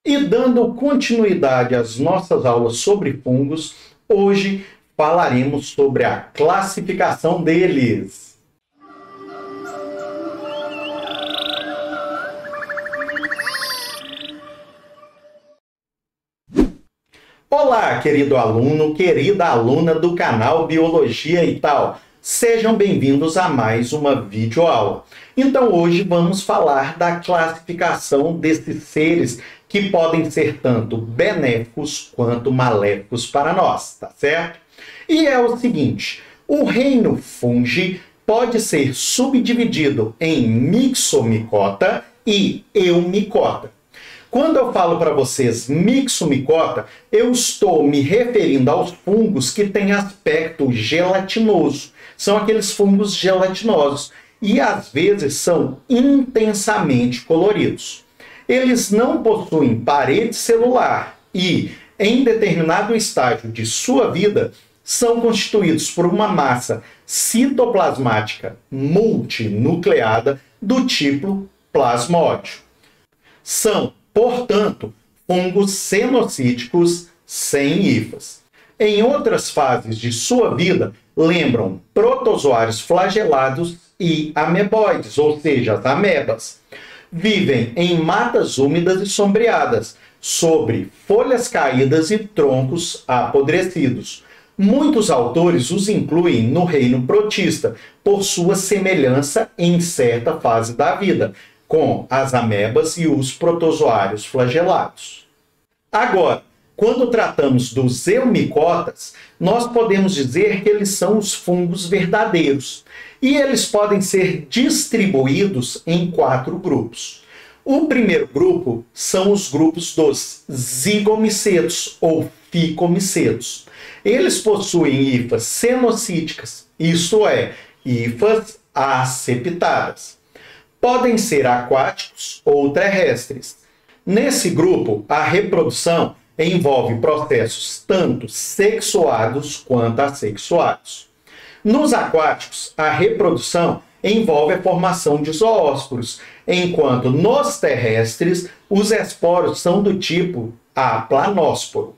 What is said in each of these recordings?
E dando continuidade às nossas aulas sobre fungos, hoje falaremos sobre a classificação deles. Olá, querido aluno, querida aluna do canal Biologia e Tal. Sejam bem-vindos a mais uma videoaula. Então, hoje vamos falar da classificação desses seres que podem ser tanto benéficos quanto maléficos para nós, tá certo? E é o seguinte, o reino Fungi pode ser subdividido em Mixomicota e Eumicota. Quando eu falo para vocês Mixomicota, eu estou me referindo aos fungos que têm aspecto gelatinoso. São aqueles fungos gelatinosos e às vezes são intensamente coloridos. Eles não possuem parede celular e, em determinado estágio de sua vida, são constituídos por uma massa citoplasmática multinucleada do tipo plasmódio. São, portanto, fungos cenocíticos sem hifas. Em outras fases de sua vida, lembram protozoários flagelados e ameboides, ou seja, as amebas. Vivem em matas úmidas e sombreadas, sobre folhas caídas e troncos apodrecidos. Muitos autores os incluem no reino protista, por sua semelhança em certa fase da vida, com as amebas e os protozoários flagelados. Agora, quando tratamos dos eumicotas, nós podemos dizer que eles são os fungos verdadeiros. E eles podem ser distribuídos em 4 grupos. O primeiro grupo são os grupos dos zigomicetos ou ficomicetos. Eles possuem hifas cenocíticas, isto é, hifas aceptadas. Podem ser aquáticos ou terrestres. Nesse grupo, a reprodução envolve processos tanto sexuados quanto assexuados. Nos aquáticos, a reprodução envolve a formação de zoósporos, enquanto nos terrestres, os esporos são do tipo aplanósporo.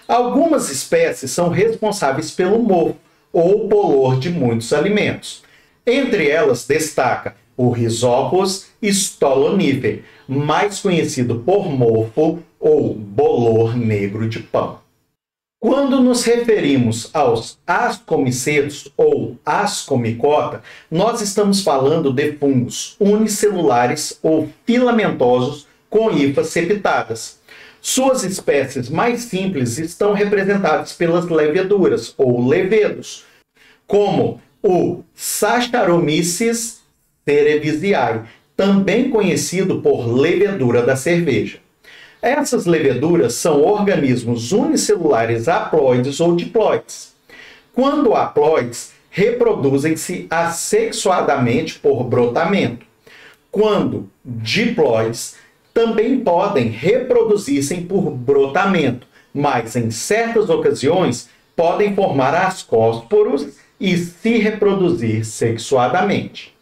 Algumas espécies são responsáveis pelo mofo ou bolor de muitos alimentos. Entre elas destaca o Rhizopus stolonifer, mais conhecido por mofo ou bolor negro de pão. Quando nos referimos aos ascomicetos ou ascomicota, nós estamos falando de fungos unicelulares ou filamentosos com hifas septadas. Suas espécies mais simples estão representadas pelas leveduras ou levedos, como o Saccharomyces cerevisiae, também conhecido por levedura da cerveja. Essas leveduras são organismos unicelulares haploides ou diploides. Quando haploides, reproduzem-se assexuadamente por brotamento. Quando diploides, também podem reproduzir-se por brotamento, mas em certas ocasiões podem formar ascósporos e se reproduzir sexuadamente.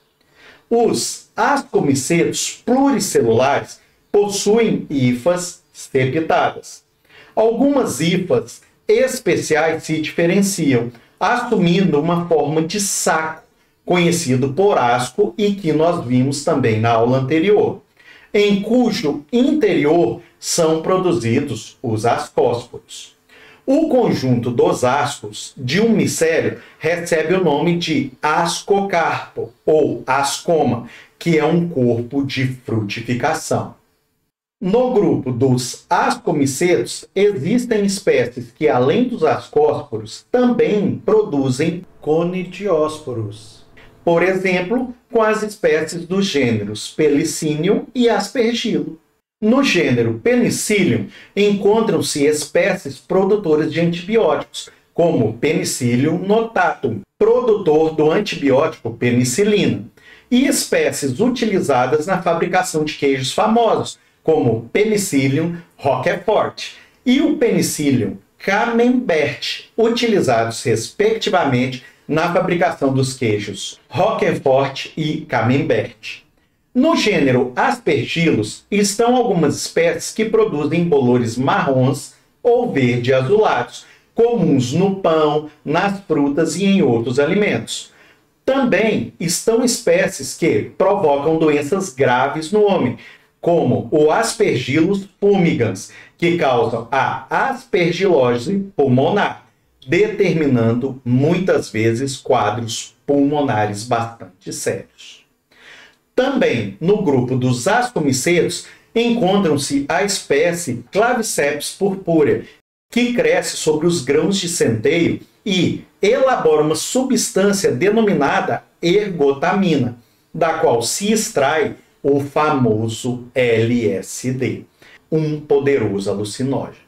Os ascomicetos pluricelulares possuem hifas septadas. Algumas hifas especiais se diferenciam, assumindo uma forma de saco, conhecido por asco e que nós vimos também na aula anterior, em cujo interior são produzidos os ascósporos. O conjunto dos ascos de um micélio recebe o nome de ascocarpo ou ascoma, que é um corpo de frutificação. No grupo dos ascomicetos, existem espécies que, além dos ascósporos, também produzem conidiósporos. Por exemplo, com as espécies dos gêneros Penicillium e Aspergillum. No gênero Penicillium, encontram-se espécies produtoras de antibióticos, como Penicillium notatum, produtor do antibiótico penicilina, e espécies utilizadas na fabricação de queijos famosos, como Penicillium roquefort e o Penicillium camembert, utilizados respectivamente na fabricação dos queijos Roquefort e Camembert. No gênero Aspergillus estão algumas espécies que produzem bolores marrons ou verde azulados, comuns no pão, nas frutas e em outros alimentos. Também estão espécies que provocam doenças graves no homem, como o Aspergillus fumigans, que causam a aspergilose pulmonar, determinando muitas vezes quadros pulmonares bastante sérios. Também no grupo dos ascomicetos encontram-se a espécie Claviceps purpurea, que cresce sobre os grãos de centeio e elabora uma substância denominada ergotamina, da qual se extrai o famoso LSD, um poderoso alucinógeno.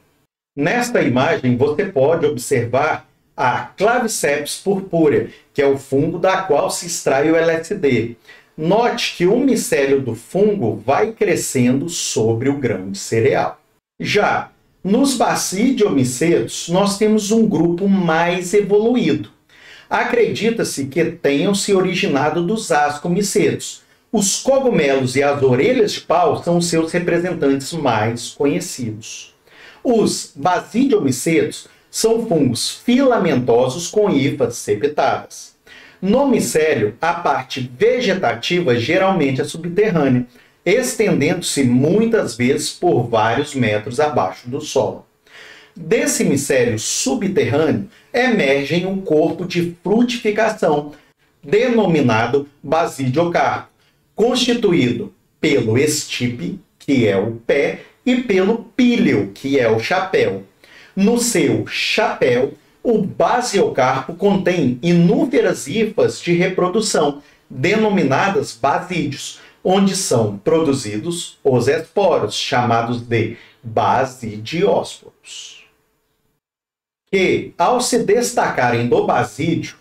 Nesta imagem você pode observar a Claviceps purpurea, que é o fungo da qual se extrai o LSD. Note que o micélio do fungo vai crescendo sobre o grão de cereal. Já nos basidiomicetos, nós temos um grupo mais evoluído. Acredita-se que tenham se originado dos ascomicetos. Os cogumelos e as orelhas de pau são os seus representantes mais conhecidos. Os basidiomicetos são fungos filamentosos com hifas septadas. No micélio, a parte vegetativa geralmente é subterrânea, estendendo-se muitas vezes por vários metros abaixo do solo. Desse micélio subterrâneo emerge um corpo de frutificação, denominado basidiocarpo, constituído pelo estipe, que é o pé, e pelo píleo, que é o chapéu. No seu chapéu, o basiocarpo contém inúmeras hifas de reprodução, denominadas basídeos, onde são produzidos os esporos, chamados de basidiósporos, que, ao se destacarem do basídio,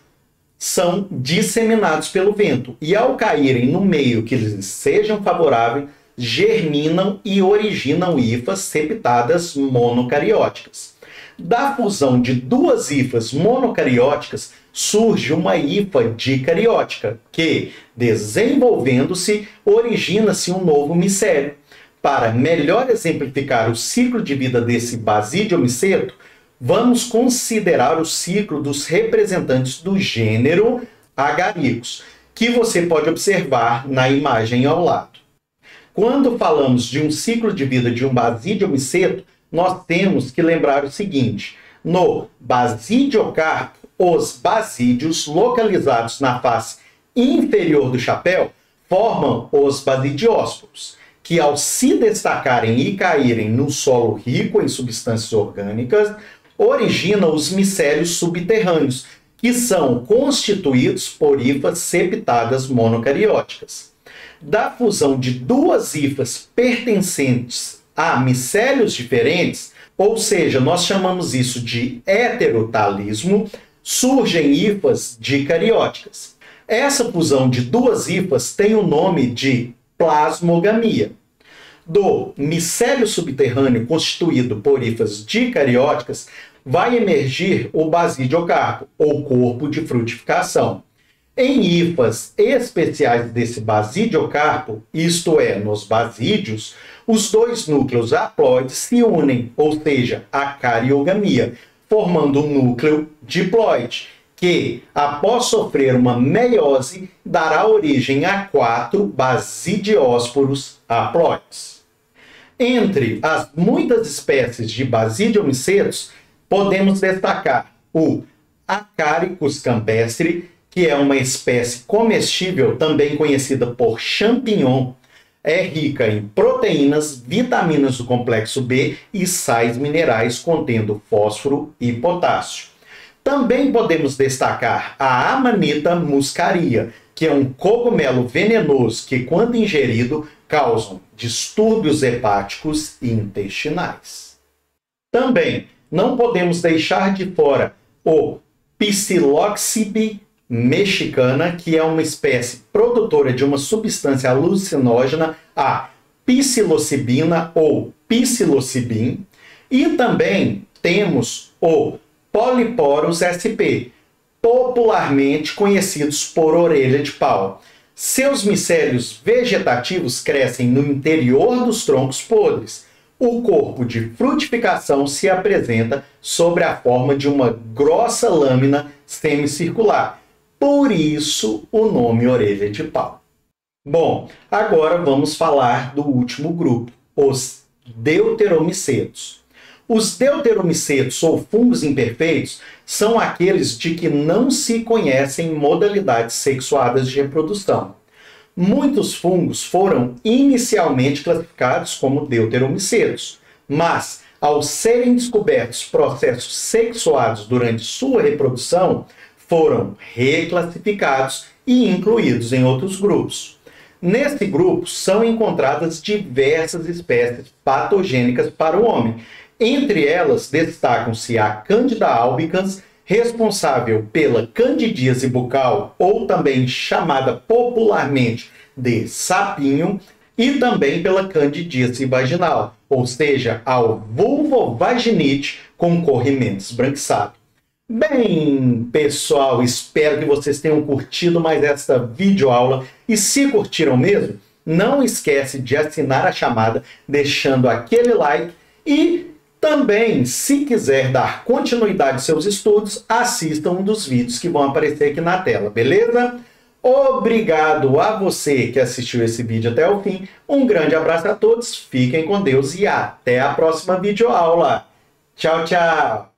são disseminados pelo vento e, ao caírem no meio que lhes sejam favoráveis, germinam e originam hifas septadas monocarióticas. Da fusão de duas hifas monocarióticas surge uma hifa dicariótica, que, desenvolvendo-se, origina-se um novo micélio. Para melhor exemplificar o ciclo de vida desse basidiomiceto, vamos considerar o ciclo dos representantes do gênero Agaricus, que você pode observar na imagem ao lado. Quando falamos de um ciclo de vida de um basidiomiceto, nós temos que lembrar o seguinte: no basidiocarpo, os basídeos localizados na face inferior do chapéu formam os basidiósporos, que, ao se destacarem e caírem no solo rico em substâncias orgânicas, originam os micélios subterrâneos, que são constituídos por hifas septadas monocarióticas. Da fusão de duas hifas pertencentes a micélios diferentes, ou seja, nós chamamos isso de heterotalismo, surgem hifas dicarióticas. Essa fusão de duas hifas tem o nome de plasmogamia. Do micélio subterrâneo constituído por hifas dicarióticas, vai emergir o basidiocarpo, ou corpo de frutificação. Em hifas especiais desse basidiocarpo, isto é, nos basídeos, os dois núcleos haploides se unem, ou seja, a cariogamia, formando um núcleo diploide, que, após sofrer uma meiose, dará origem a 4 basidiósporos haploides. Entre as muitas espécies de basidiomicetos, podemos destacar o Acaricus campestre, que é uma espécie comestível, também conhecida por champignon. É rica em proteínas, vitaminas do complexo B e sais minerais contendo fósforo e potássio. Também podemos destacar a Amanita muscaria, que é um cogumelo venenoso que, quando ingerido, causam distúrbios hepáticos e intestinais. Também não podemos deixar de fora o Psilocybe mexicana, que é uma espécie produtora de uma substância alucinógena, a psilocibina ou psilocibin, e também temos o Polyporus sp, popularmente conhecidos por orelha de pau. Seus micélios vegetativos crescem no interior dos troncos podres. O corpo de frutificação se apresenta sobre a forma de uma grossa lâmina semicircular. Por isso, o nome orelha de pau. Bom, agora vamos falar do último grupo, os deuteromicetos. Os deuteromicetos, ou fungos imperfeitos, são aqueles de que não se conhecem modalidades sexuadas de reprodução. Muitos fungos foram inicialmente classificados como deuteromicetos, mas, ao serem descobertos processos sexuados durante sua reprodução, foram reclassificados e incluídos em outros grupos. Nesse grupo são encontradas diversas espécies patogênicas para o homem. Entre elas destacam-se a Candida albicans, responsável pela candidíase bucal, ou também chamada popularmente de sapinho, e também pela candidíase vaginal, ou seja, a vulvovaginite com corrimento esbranquiçado. Bem, pessoal, espero que vocês tenham curtido mais esta videoaula, e se curtiram mesmo, não esquece de assinar a chamada, deixando aquele like, e também, se quiser dar continuidade aos seus estudos, assista um dos vídeos que vão aparecer aqui na tela, beleza? Obrigado a você que assistiu esse vídeo até o fim, um grande abraço a todos, fiquem com Deus e até a próxima videoaula. Tchau, tchau!